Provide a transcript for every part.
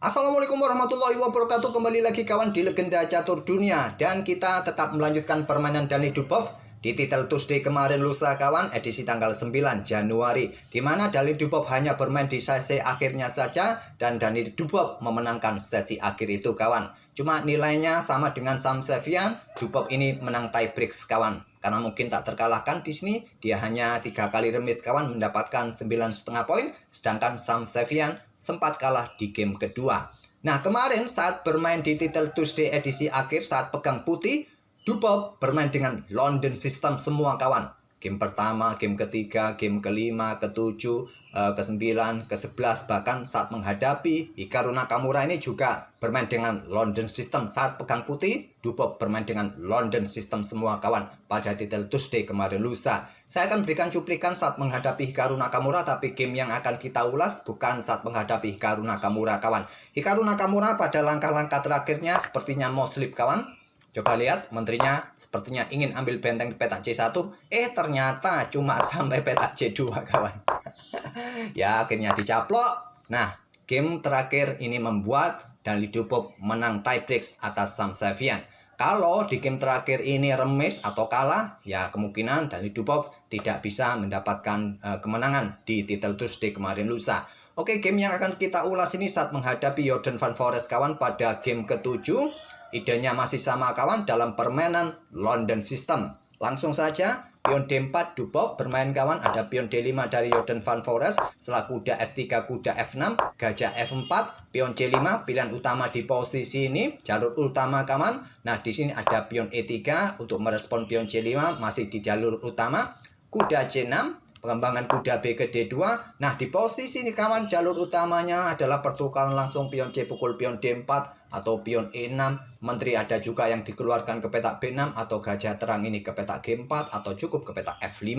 Assalamualaikum warahmatullahi wabarakatuh. Kembali lagi kawan di Legenda Catur Dunia. Dan kita tetap melanjutkan permainan Dani Dubov di title Tuesday kemarin lusa kawan, edisi tanggal 9 Januari, dimana Dani Dubov hanya bermain di sesi akhirnya saja dan Dani Dubov memenangkan sesi akhir itu kawan. Cuma nilainya sama dengan Sam Sevian. Dubov ini menang tiebreak kawan, karena mungkin tak terkalahkan di sini. Dia hanya 3 kali remis kawan, mendapatkan 9,5 poin, sedangkan Sam Sevian sempat kalah di game kedua. Nah, kemarin saat bermain di title Tuesday edisi akhir, saat pegang putih, Dubov bermain dengan London System semua kawan. Game pertama, game ketiga, game kelima, ketujuh, ke-9, ke-11, bahkan saat menghadapi Hikaru Nakamura ini juga bermain dengan London System. Saat pegang putih, Dubov bermain dengan London System semua kawan pada title Tuesday kemarin lusa. Saya akan berikan cuplikan saat menghadapi Hikaru Nakamura, tapi game yang akan kita ulas bukan saat menghadapi Hikaru Nakamura kawan. Hikaru Nakamura pada langkah-langkah terakhirnya sepertinya mau slip kawan. Coba lihat, menterinya sepertinya ingin ambil benteng di petak C1. Ternyata cuma sampai petak C2 kawan. Ya, akhirnya dicaplok. Nah, game terakhir ini membuat Dani Dubov menang tiebreak atas Sam Sevian. Kalau di game terakhir ini remis atau kalah, ya kemungkinan Dani Dubov tidak bisa mendapatkan kemenangan di title Tuesday kemarin lusa. Oke, game yang akan kita ulas ini saat menghadapi Jorden van Forest kawan pada game ke-7. Idenya masih sama kawan dalam permainan London System. Langsung saja, pion D4 Dubov bermain kawan. Ada pion D5 dari Jorden van Forest. Setelah kuda F3, kuda F6, gajah F4, pion C5. Pilihan utama di posisi ini, jalur utama kawan. Nah, di sini ada pion E3 untuk merespon pion C5, masih di jalur utama. Kuda C6, pengembangan kuda B ke D2. Nah, di posisi ini kawan, jalur utamanya adalah pertukaran langsung pion C pukul pion D4 atau pion E6. Menteri ada juga yang dikeluarkan ke petak B6 atau gajah terang ini ke petak G4 atau cukup ke petak F5.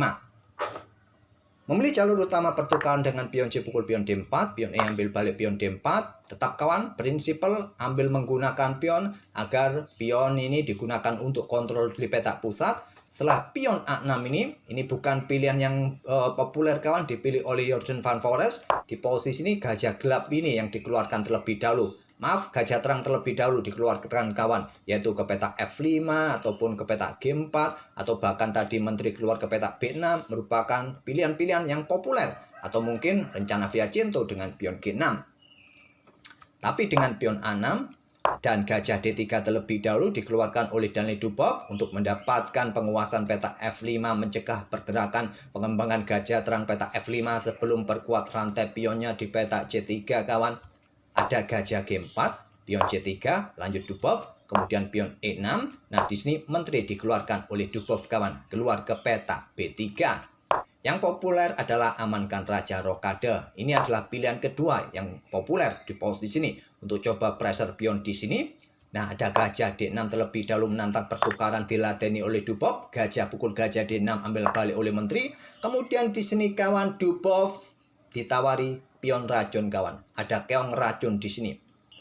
Memilih jalur utama pertukaran dengan pion C pukul pion D4, pion E ambil balik pion D4. Tetap kawan, prinsipal ambil menggunakan pion agar pion ini digunakan untuk kontrol di petak pusat. Setelah pion A6 ini bukan pilihan yang populer kawan, dipilih oleh Jorden van Forest. Di posisi ini gajah gelap ini yang dikeluarkan terlebih dahulu. Maaf, gajah terang terlebih dahulu dikeluarkan kawan, yaitu ke petak F5 ataupun ke petak G4 atau bahkan tadi menteri keluar ke petak B6 merupakan pilihan-pilihan yang populer, atau mungkin rencana Villacento dengan pion G6. Tapi dengan pion A6 dan gajah D3 terlebih dahulu dikeluarkan oleh Dani Dubov untuk mendapatkan penguasaan petak F5, mencegah pergerakan pengembangan gajah terang petak F5 sebelum perkuat rantai pionnya di petak C3 kawan. Ada gajah G4, pion C3, lanjut Dubov, kemudian pion E6. Nah, di sini menteri dikeluarkan oleh Dubov kawan, keluar ke petak B3. Yang populer adalah amankan raja rokade. Ini adalah pilihan kedua yang populer di posisi ini untuk coba pressure pion di sini. Nah, ada gajah D6 terlebih dahulu menantang pertukaran diladeni oleh Dubov. Gajah pukul gajah D6 ambil balik oleh menteri. Kemudian di sini kawan Dubov ditawari pion racun kawan. Ada keong racun di sini.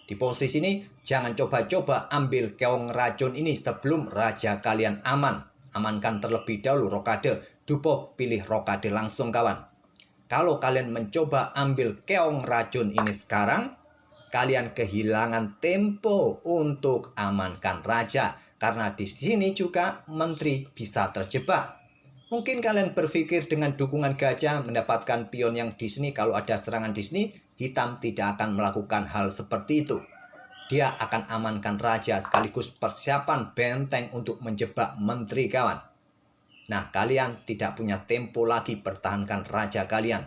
Di posisi ini jangan coba-coba ambil keong racun ini sebelum raja kalian aman. Amankan terlebih dahulu rokade. Dubov pilih rokade langsung kawan. Kalau kalian mencoba ambil keong racun ini sekarang, kalian kehilangan tempo untuk amankan raja. Karena di sini juga menteri bisa terjebak. Mungkin kalian berpikir dengan dukungan gajah mendapatkan pion yang di sini, kalau ada serangan di sini, hitam tidak akan melakukan hal seperti itu. Dia akan amankan raja sekaligus persiapan benteng untuk menjebak menteri kawan. Nah, kalian tidak punya tempo lagi pertahankan raja kalian.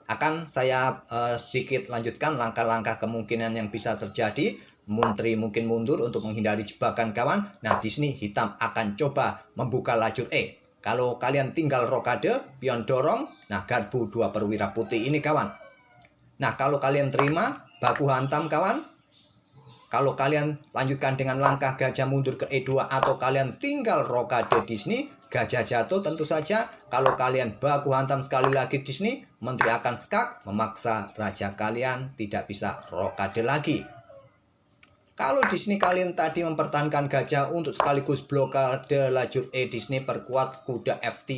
Akan saya sedikit lanjutkan langkah-langkah kemungkinan yang bisa terjadi. Menteri mungkin mundur untuk menghindari jebakan kawan. Nah, di sini hitam akan coba membuka lajur E. Kalau kalian tinggal rokade, pion dorong, nah garbu 2 perwira putih ini kawan. Nah, kalau kalian terima, baku hantam kawan. Kalau kalian lanjutkan dengan langkah gajah mundur ke E2 atau kalian tinggal rokade di sini, gajah jatuh tentu saja. Kalau kalian baku hantam sekali lagi di sini, menteri akan skak, memaksa raja kalian tidak bisa rokade lagi. Kalau di sini kalian tadi mempertahankan gajah untuk sekaligus blokade lajur E di sini, perkuat kuda F3,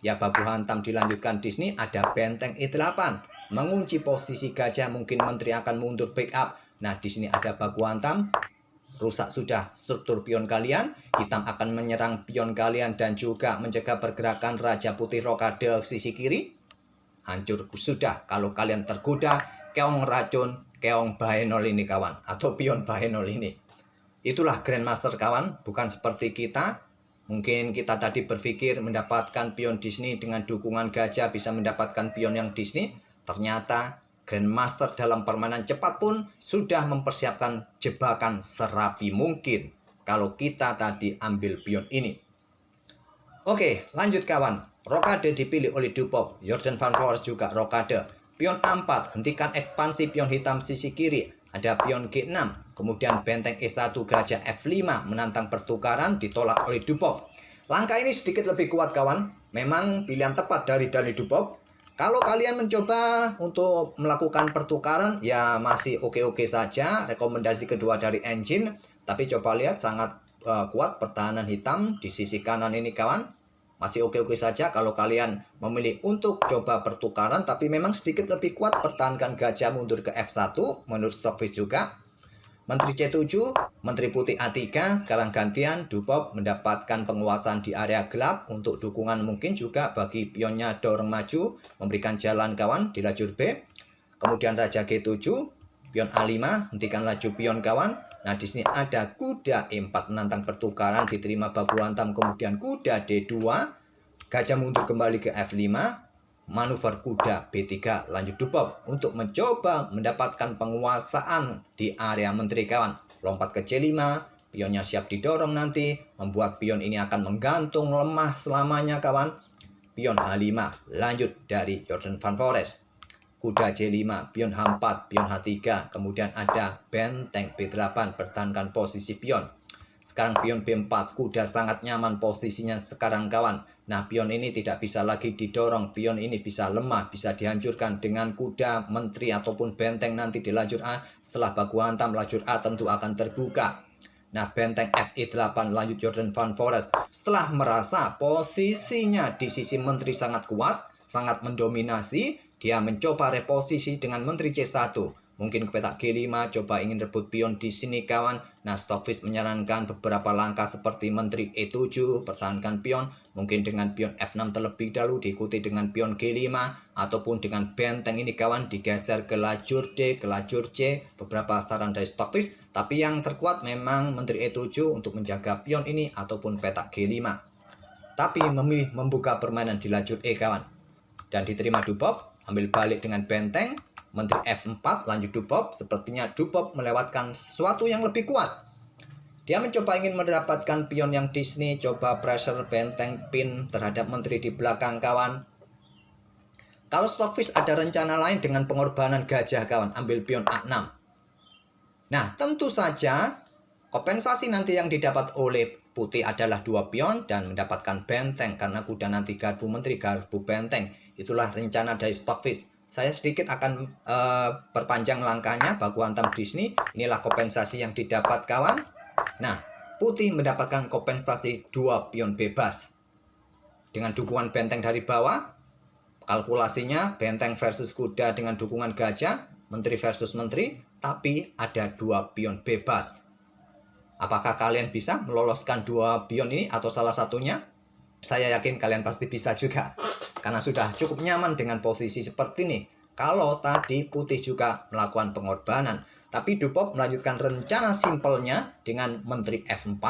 ya baku hantam dilanjutkan di sini, ada benteng E8 mengunci posisi gajah. Mungkin menteri akan mundur backup Nah, di sini ada baku hantam. Rusak sudah struktur pion kalian. Hitam akan menyerang pion kalian dan juga mencegah pergerakan Raja Putih rokade sisi kiri. Hancur sudah kalau kalian tergoda keong racun, keong bahenol ini kawan, atau pion bahenol ini. Itulah Grandmaster kawan, bukan seperti kita. Mungkin kita tadi berpikir mendapatkan pion Disney dengan dukungan gajah bisa mendapatkan pion yang Disney. Ternyata Grandmaster dalam permainan cepat pun sudah mempersiapkan jebakan serapi mungkin kalau kita tadi ambil pion ini. Oke, lanjut kawan. Rokade dipilih oleh Dupop. Jordan Van Foreest juga rokade. Pion A4, hentikan ekspansi pion hitam sisi kiri. Ada pion G6. Kemudian benteng E1 gajah F5 menantang pertukaran, ditolak oleh Dupop. Langkah ini sedikit lebih kuat kawan. Memang pilihan tepat dari Dupop. Kalau kalian mencoba untuk melakukan pertukaran, ya masih oke-oke saja. Rekomendasi kedua dari Engine. Tapi coba lihat sangat kuat pertahanan hitam di sisi kanan ini kawan. Masih oke-oke saja kalau kalian memilih untuk coba pertukaran. Tapi memang sedikit lebih kuat pertahankan gajah mundur ke F1 menurut Stockfish juga. Menteri C7, Menteri Putih A3, sekarang gantian Dupop mendapatkan penguasaan di area gelap untuk dukungan mungkin juga bagi pionnya dorong maju, memberikan jalan kawan di lajur B. Kemudian Raja G7, pion A5, hentikan laju pion kawan. Nah, di sini ada kuda E4 menantang pertukaran, diterima baku hantam, kemudian kuda D2, gajah mundur kembali ke F5. Manuver kuda B3 lanjut Dupop untuk mencoba mendapatkan penguasaan di area menteri kawan. Lompat ke C5, pionnya siap didorong nanti, membuat pion ini akan menggantung lemah selamanya kawan. Pion H5 lanjut dari Jordan Van Foreest. Kuda C5, pion H4, pion H3, kemudian ada benteng B8 pertahankan posisi pion. Sekarang pion B4, kuda sangat nyaman posisinya sekarang kawan. Nah, pion ini tidak bisa lagi didorong. Pion ini bisa lemah, bisa dihancurkan dengan kuda, menteri, ataupun benteng nanti di lajur A. Setelah baku hantam, lajur A tentu akan terbuka. Nah, benteng FE8 lanjut Jordan Van Foreest. Setelah merasa posisinya di sisi menteri sangat kuat, sangat mendominasi, dia mencoba reposisi dengan menteri C1. Mungkin ke petak G5, coba ingin rebut pion di sini kawan. Nah, Stockfish menyarankan beberapa langkah seperti menteri E7, pertahankan pion. Mungkin dengan pion F6 terlebih dahulu, diikuti dengan pion G5. Ataupun dengan benteng ini kawan, digeser ke lajur D, ke lajur C. Beberapa saran dari Stockfish. Tapi yang terkuat memang menteri E7 untuk menjaga pion ini, ataupun petak G5. Tapi memilih membuka permainan di lajur E kawan. Dan diterima Dupop, ambil balik dengan benteng. Menteri F4 lanjut Dupop. Sepertinya Dupop melewatkan sesuatu yang lebih kuat. Dia mencoba ingin mendapatkan pion yang Disney. Coba pressure benteng pin terhadap menteri di belakang kawan. Kalau Stockfish ada rencana lain dengan pengorbanan gajah kawan, ambil pion A6. Nah, tentu saja kompensasi nanti yang didapat oleh Putih adalah 2 pion dan mendapatkan benteng. Karena kuda nanti garbu menteri, garbu benteng. Itulah rencana dari Stockfish. Saya sedikit akan perpanjang langkahnya, baku hantam Disney. Inilah kompensasi yang didapat kawan. Nah, Putih mendapatkan kompensasi 2 pion bebas. Dengan dukungan benteng dari bawah, kalkulasinya benteng versus kuda dengan dukungan gajah, menteri versus menteri, tapi ada 2 pion bebas. Apakah kalian bisa meloloskan 2 pion ini atau salah satunya? Saya yakin kalian pasti bisa juga. Karena sudah cukup nyaman dengan posisi seperti ini. Kalau tadi Putih juga melakukan pengorbanan. Tapi Dupop melanjutkan rencana simpelnya dengan menteri F4.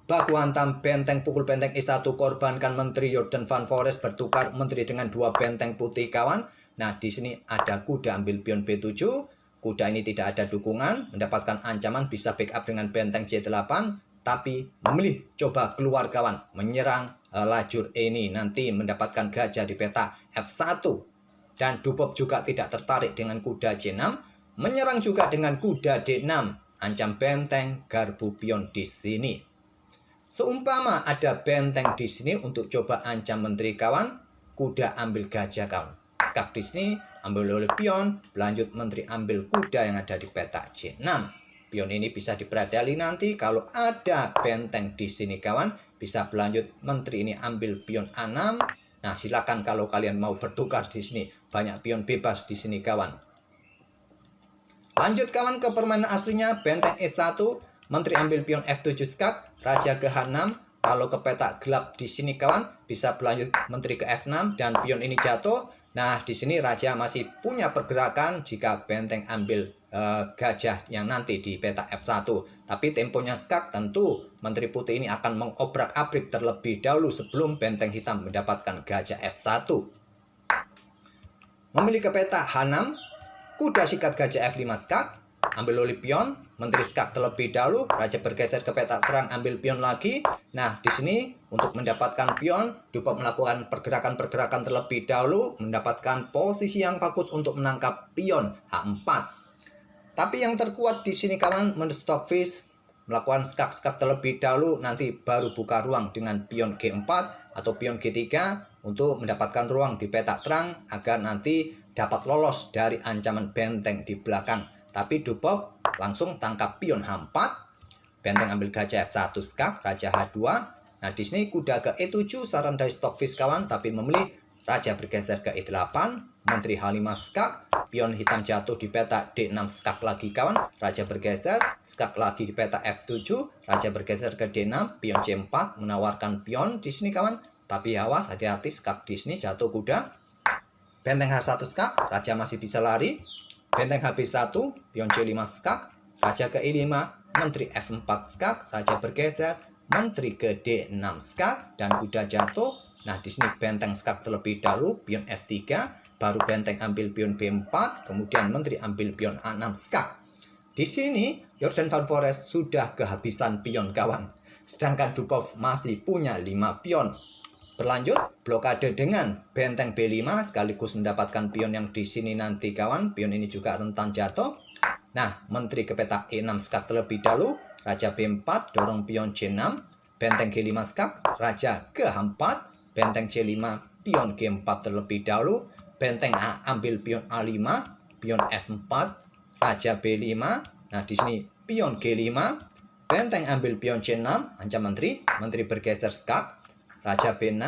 Baku hantam benteng, pukul benteng E1, korbankan menteri Jordan Van Foreest, bertukar menteri dengan 2 benteng putih kawan. Nah, di sini ada kuda ambil pion B7. Kuda ini tidak ada dukungan, mendapatkan ancaman bisa backup dengan benteng C8. Tapi memilih coba keluar kawan, menyerang lajur E ini, nanti mendapatkan gajah di peta F1. Dan Dupop juga tidak tertarik dengan kuda C6, menyerang juga dengan kuda D6, ancam benteng, garbu pion di sini. Seumpama ada benteng di sini untuk coba ancam menteri kawan, kuda ambil gajah kawan. Skak di sini ambil oleh pion, berlanjut menteri ambil kuda yang ada di peta C6. Pion ini bisa dipradali nanti kalau ada benteng di sini kawan, bisa berlanjut menteri ini ambil pion A6. Nah, silakan kalau kalian mau bertukar di sini, banyak pion bebas di sini kawan. Lanjut kawan ke permainan aslinya, benteng E1, menteri ambil pion F7 skak, raja ke H6. Kalau ke peta gelap di sini kawan, bisa berlanjut menteri ke F6 dan pion ini jatuh. Nah, di sini raja masih punya pergerakan jika benteng ambil gajah yang nanti di peta F1. Tapi temponya skak, tentu menteri putih ini akan mengobrak-abrik terlebih dahulu sebelum benteng hitam mendapatkan gajah F1. Memilih ke peta H6, kuda sikat gajah F5 skak, ambil oleh pion, menteri skak terlebih dahulu, raja bergeser ke peta terang, ambil pion lagi. Nah, di sini untuk mendapatkan pion, Dubov melakukan pergerakan-pergerakan terlebih dahulu, mendapatkan posisi yang bagus untuk menangkap pion H4. Tapi yang terkuat di sini kawan, menurut Stockfish melakukan skak-skak terlebih dahulu, nanti baru buka ruang dengan pion G4 atau pion G3 untuk mendapatkan ruang di peta terang agar nanti dapat lolos dari ancaman benteng di belakang. Tapi Dubov langsung tangkap pion H4, benteng ambil gajah F1 skak, raja H2. Nah, di sini kuda ke E7, saran dari Stockfish kawan, tapi memilih raja bergeser ke E8, menteri H5 skak, pion hitam jatuh di peta D6 skak lagi kawan, raja bergeser, skak lagi di peta F7, raja bergeser ke D6, pion C4 menawarkan pion di sini kawan, tapi awas hati-hati skak di sini jatuh kuda. Benteng H1 skak, raja masih bisa lari. Benteng HB1, pion C5 skak, raja ke E5, menteri F4 skak, raja bergeser, menteri ke D6 skak, dan kuda jatuh. Nah, di sini benteng skak terlebih dahulu, pion F3, baru benteng ambil pion B4, kemudian menteri ambil pion A6 skak. Di sini, Jordan Van Forest sudah kehabisan pion kawan. Sedangkan Dubov masih punya 5 pion. Berlanjut, blokade dengan benteng B5 sekaligus mendapatkan pion yang di sini nanti kawan. Pion ini juga rentan jatuh. Nah, menteri ke peta E6 skak terlebih dahulu, raja B4 dorong pion C6, benteng G5 skak, raja ke H4, benteng C5, pion G4 terlebih dahulu, benteng A ambil pion A5, pion F4, raja B5. Nah, di sini pion G5, benteng ambil pion C6, ancam menteri bergeser skak, raja B6,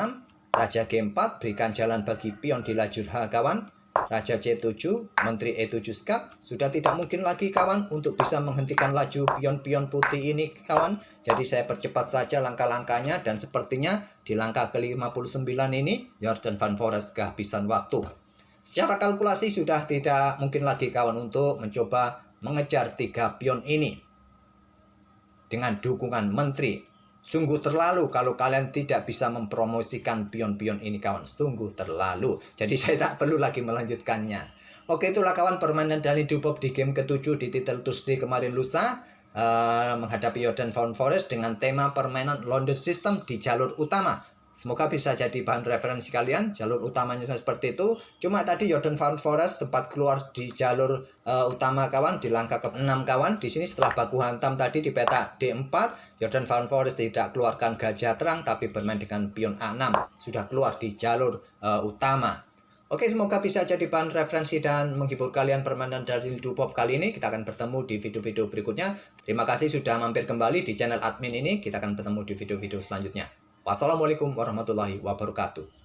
raja G4, berikan jalan bagi pion di lajur H kawan. Raja C7, menteri E7 skak. Sudah tidak mungkin lagi kawan untuk bisa menghentikan laju pion-pion putih ini kawan. Jadi saya percepat saja langkah-langkahnya, dan sepertinya di langkah ke-59 ini Jordan Van Forest kehabisan waktu. Secara kalkulasi sudah tidak mungkin lagi kawan untuk mencoba mengejar 3 pion ini dengan dukungan menteri. Sungguh terlalu kalau kalian tidak bisa mempromosikan pion-pion ini kawan. Sungguh terlalu. Jadi saya tak perlu lagi melanjutkannya. Oke, itulah kawan permainan dari Dubov di game ke-7 di Title Tuesday kemarin lusa. Menghadapi Jordan Van Forest dengan tema permainan London System di jalur utama. Semoga bisa jadi bahan referensi kalian. Jalur utamanya seperti itu. Cuma tadi Jordan Van Forest sempat keluar di jalur utama kawan, di langkah ke-6 kawan. Di sini setelah baku hantam tadi di peta D4, Jordan Van Forest tidak keluarkan gajah terang tapi bermain dengan pion A6. Sudah keluar di jalur utama. Oke, semoga bisa jadi bahan referensi dan menghibur kalian permainan dari Dubov kali ini. Kita akan bertemu di video-video berikutnya. Terima kasih sudah mampir kembali di channel admin ini. Kita akan bertemu di video-video selanjutnya. Wassalamualaikum warahmatullahi wabarakatuh.